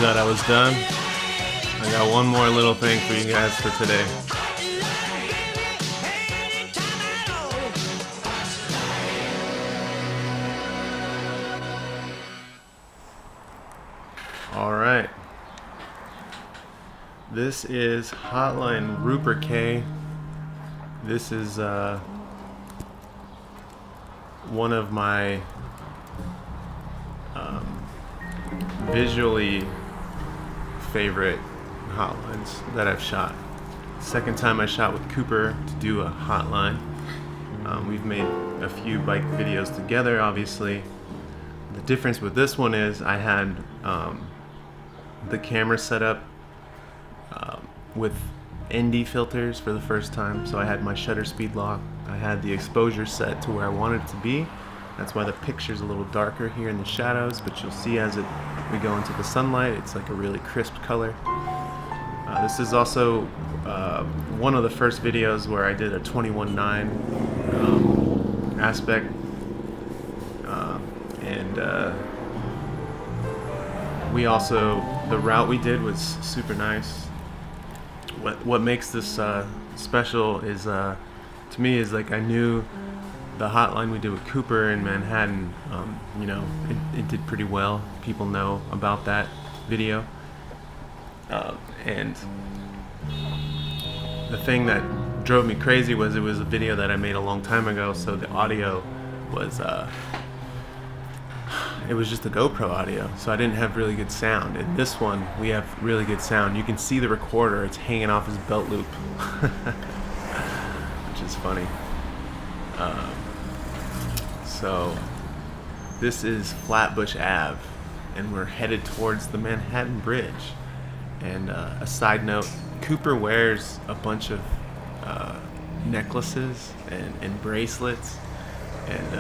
that I was done. I got one more little thing for you guys for today. Alright. This is Hotline RooperCay. This is one of my visually favorite hotlines that I've shot. Second time I shot with Cooper to do a hotline. We've made a few bike videos together, obviously. The difference with this one is I had the camera set up with ND filters for the first time, so I had my shutter speed lock. I had the exposure set to where I wanted it to be. That's why the picture's a little darker here in the shadows, but you'll see as we go into the sunlight, it's like a really crisp color. This is also one of the first videos where I did a 21:9 aspect, we also, the route we did was super nice. What makes this special is, to me, is like I knew the hotline we did with Cooper in Manhattan, you know, it did pretty well. People know about that video. And the thing that drove me crazy was it was a video that I made a long time ago, so the audio was, it was just a GoPro audio, so I didn't have really good sound. In this one, we have really good sound. You can see the recorder, it's hanging off his belt loop, which is funny. So this is Flatbush Ave, and we're headed towards the Manhattan Bridge. And a side note, Cooper wears a bunch of necklaces and bracelets, and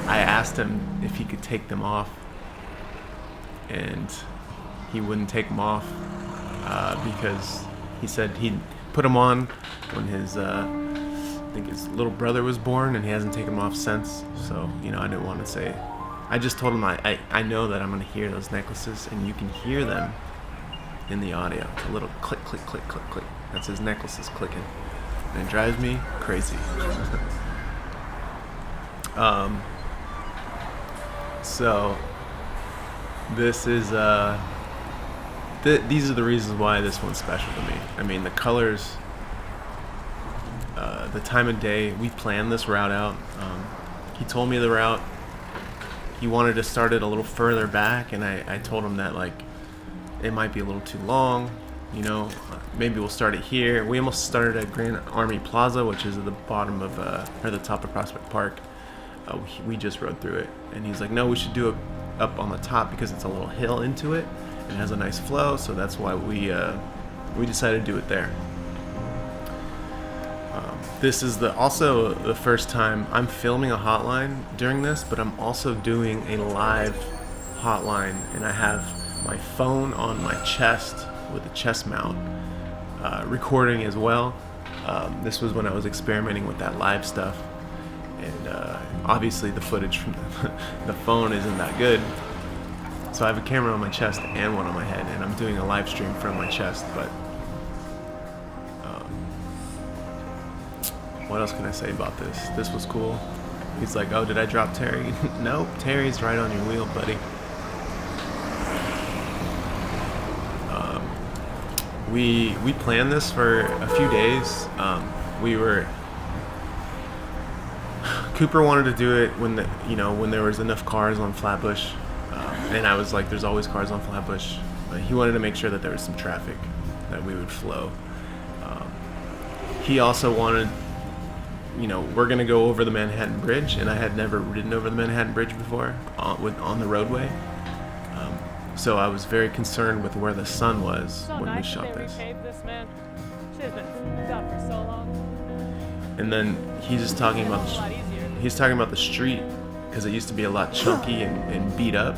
I asked him if he could take them off, and he wouldn't take them off because he said he'd put them on when his I think his little brother was born, and he hasn't taken them off since. So, you know, I didn't want to say. I just told him I know that I'm going to hear those necklaces, and you can hear them in the audio. It's a little click, click, click, click, click. That's his necklaces clicking. And it drives me crazy. So, this is, these are the reasons why this one's special to me. I mean, the colors, the time of day. We planned this route out. He told me the route. He wanted to start it a little further back, and I told him that, like, it might be a little too long, you know, maybe we'll start it here. We almost started at Grand Army Plaza, which is at the bottom of, or the top of Prospect Park. We just rode through it, and he's like, no, we should do it up on the top because it's a little hill into it, and it has a nice flow, so that's why we decided to do it there. This is also the first time I'm filming a hotline during this, but I'm also doing a live hotline, and I have my phone on my chest with a chest mount, recording as well. This was when I was experimenting with that live stuff, and obviously the footage from the phone isn't that good, so I have a camera on my chest and one on my head, and I'm doing a live stream from my chest. But what else can I say about this? This was cool. He's like, oh, did I drop Terry? Nope, Terry's right on your wheel, buddy. We planned this for a few days. Cooper wanted to do it when there was enough cars on Flatbush, and I was like, there's always cars on Flatbush. But he wanted to make sure that there was some traffic, that we would flow. He also wanted, we're gonna go over the Manhattan Bridge, and I had never ridden over the Manhattan Bridge before on the roadway. So I was very concerned with where the sun was when we shot this. And then he's talking about the street, because it used to be a lot chunky and beat up.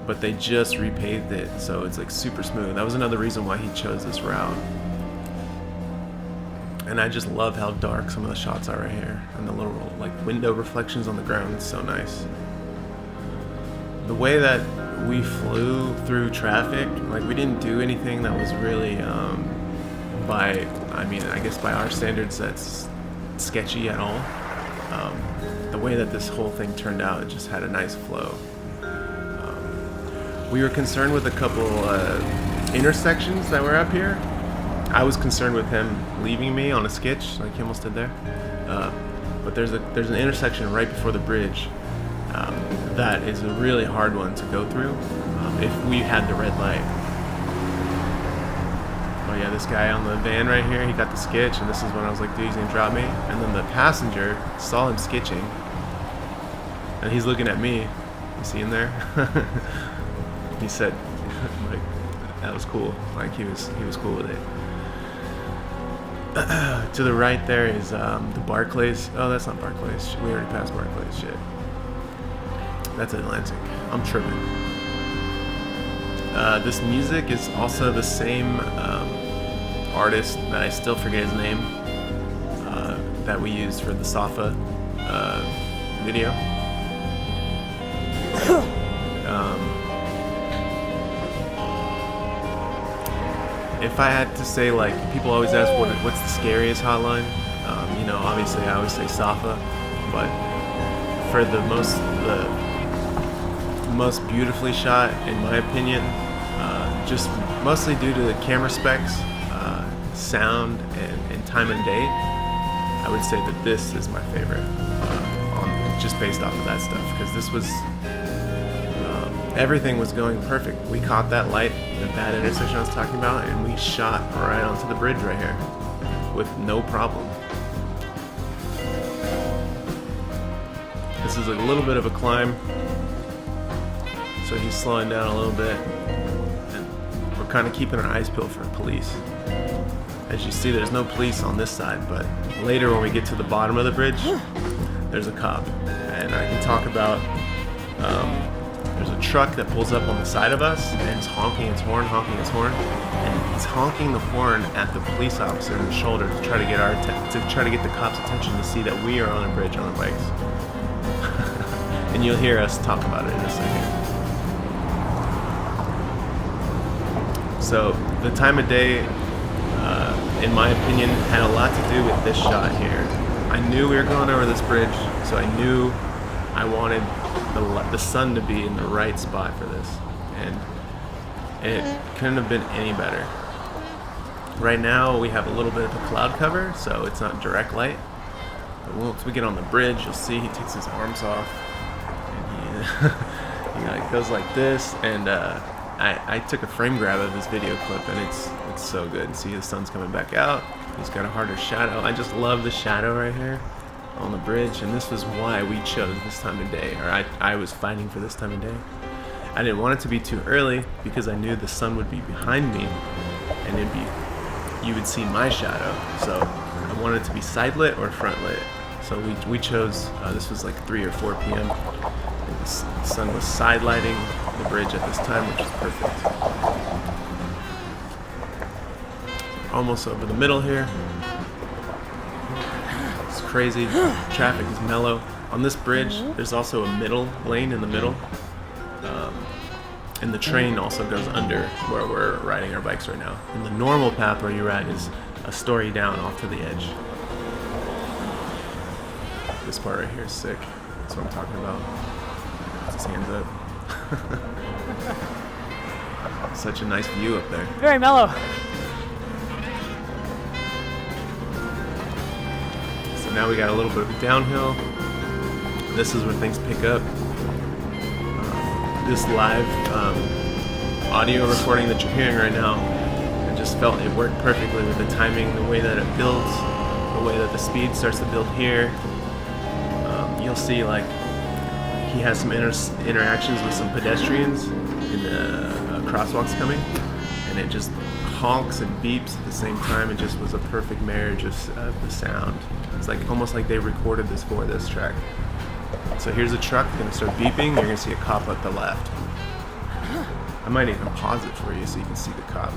But they just repaved it, so it's like super smooth. That was another reason why he chose this route. And I just love how dark some of the shots are right here, and the little like window reflections on the ground. It's so nice. The way that we flew through traffic. Like, we didn't do anything that was really, I guess by our standards, that's sketchy at all. The way that this whole thing turned out, it just had a nice flow. We were concerned with a couple intersections that were up here. I was concerned with him leaving me on a sketch, like he almost did there. But there's an intersection right before the bridge that is a really hard one to go through if we had the red light. Oh yeah, this guy on the van right here, he got the sketch, and this is when I was like, dude, he's gonna drop me. And then the passenger saw him sketching, and he's looking at me. You see him there? He said, like, that was cool. Like, he was cool with it. To the right there is the Barclays. Oh, that's not Barclays. We already passed Barclays. Shit. That's Atlantic. I'm tripping. This music is also the same artist that I still forget his name that we used for the Safa video. If I had to say, like, people always ask what's the scariest hotline, obviously I always say Safa, but for the most beautifully shot, in my opinion, just mostly due to the camera specs, sound, and time and day, I would say that this is my favorite, just based off of that stuff, because this was, everything was going perfect. We caught that light, that intersection I was talking about, and we shot right onto the bridge right here with no problem. This is a little bit of a climb, so he's slowing down a little bit, and we're kind of keeping our eyes peeled for police. As you see, there's no police on this side, but later when we get to the bottom of the bridge, there's a cop, and I can talk about there's a truck that pulls up on the side of us, and it's honking its horn, and he's honking the horn at the police officer in the shoulder to try to get the cop's attention to see that we are on a bridge on our bikes. And you'll hear us talk about it in a second. So the time of day, in my opinion, had a lot to do with this shot here. I knew we were going over this bridge, so I knew I wanted the sun to be in the right spot for this, and it couldn't have been any better. Right now we have a little bit of a cloud cover, so it's not direct light, but once we get on the bridge, you'll see he takes his arms off, and he goes like this, and I took a frame grab of this video clip, and it's so good. See, the sun's coming back out, he's got a harder shadow. I just love the shadow right here on the bridge, and this was why we chose this time of day, or I was fighting for this time of day. I didn't want it to be too early because I knew the sun would be behind me and you would see my shadow, so I wanted it to be side lit or front lit. So we chose, this was like 3 or 4 p.m. and the sun was side lighting the bridge at this time, which is perfect. Almost over the middle here. Crazy. Traffic is mellow. On this bridge, there's also a middle lane in the middle. And the train also goes under where we're riding our bikes right now. And the normal path where you ride is a story down off to the edge. This part right here is sick. That's what I'm talking about. Puts his hands up. Such a nice view up there. Very mellow. Now we got a little bit of a downhill. This is where things pick up. This live audio recording that you're hearing right now, I just felt it worked perfectly with the timing, the way that it builds, the way that the speed starts to build here. You'll see, like, he has some interactions with some pedestrians in the crosswalks coming, and it just honks and beeps at the same time. It just was a perfect marriage of the sound. It's like almost like they recorded this for this track. So here's a truck gonna start beeping. You're gonna see a cop at the left. I might even pause it for you so you can see the cop.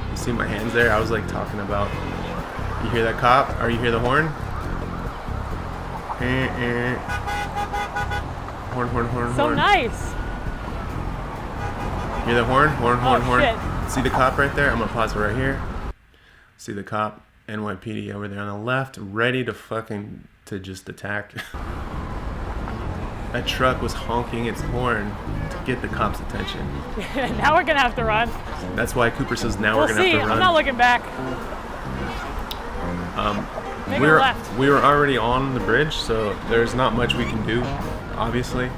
You see my hands there? I was like talking about. You hear that cop? Or you hear the horn? Horn, horn, horn, So horn. nice. Hear the horn? Horn, horn, Oh, horn. shit. See the cop right there? I'm gonna pause it right here. See the cop, NYPD over there on the left, ready to just attack. That truck was honking its horn to get the cops' attention. Now we're gonna have to run. That's why Cooper says now We'll we're gonna see. have to run. I'm not looking back. Make a left. We were already on the bridge, so there's not much we can do, obviously.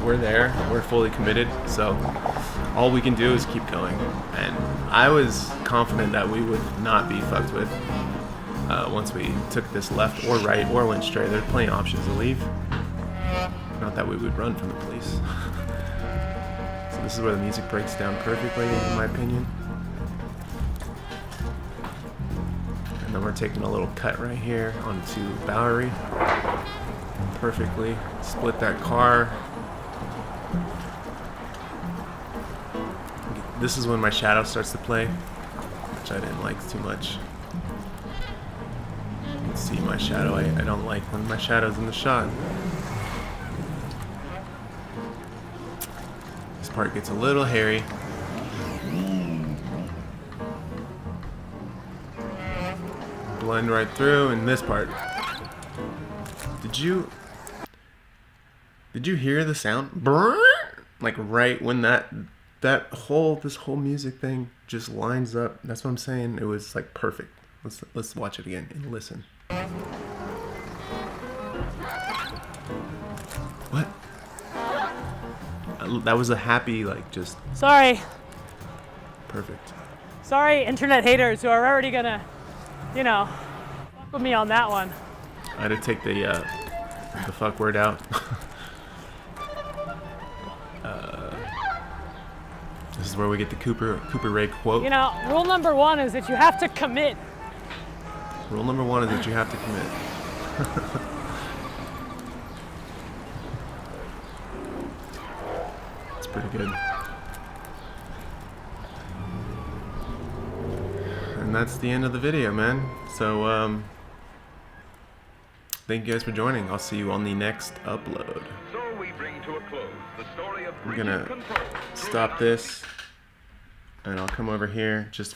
We're there, we're fully committed, so all we can do is keep going. And I was confident that we would not be fucked with once we took this left or right or went straight. There's plenty of options to leave. Not that we would run from the police. So this is where the music breaks down perfectly, in my opinion. And then we're taking a little cut right here onto Bowery. Perfectly. Split that car. This is when my shadow starts to play, which I didn't like too much. You can see my shadow. I don't like when my shadow's in the shot. This part gets a little hairy. Blend right through in this part. Did you hear the sound? Brrr! Like right when this whole music thing just lines up. That's what I'm saying. It was like perfect. Let's watch it again and listen. What? That was a happy, like, just Sorry. perfect. Sorry, internet haters who are already gonna, fuck with me on that one. I had to take the fuck word out. This is where we get the Cooper Ray quote. Rule number 1 is that you have to commit. Rule number 1 is that you have to commit. It's pretty good. And that's the end of the video, man. So, thank you guys for joining. I'll see you on the next upload. So we bring to a close the story of I'm gonna stop this, and I'll come over here just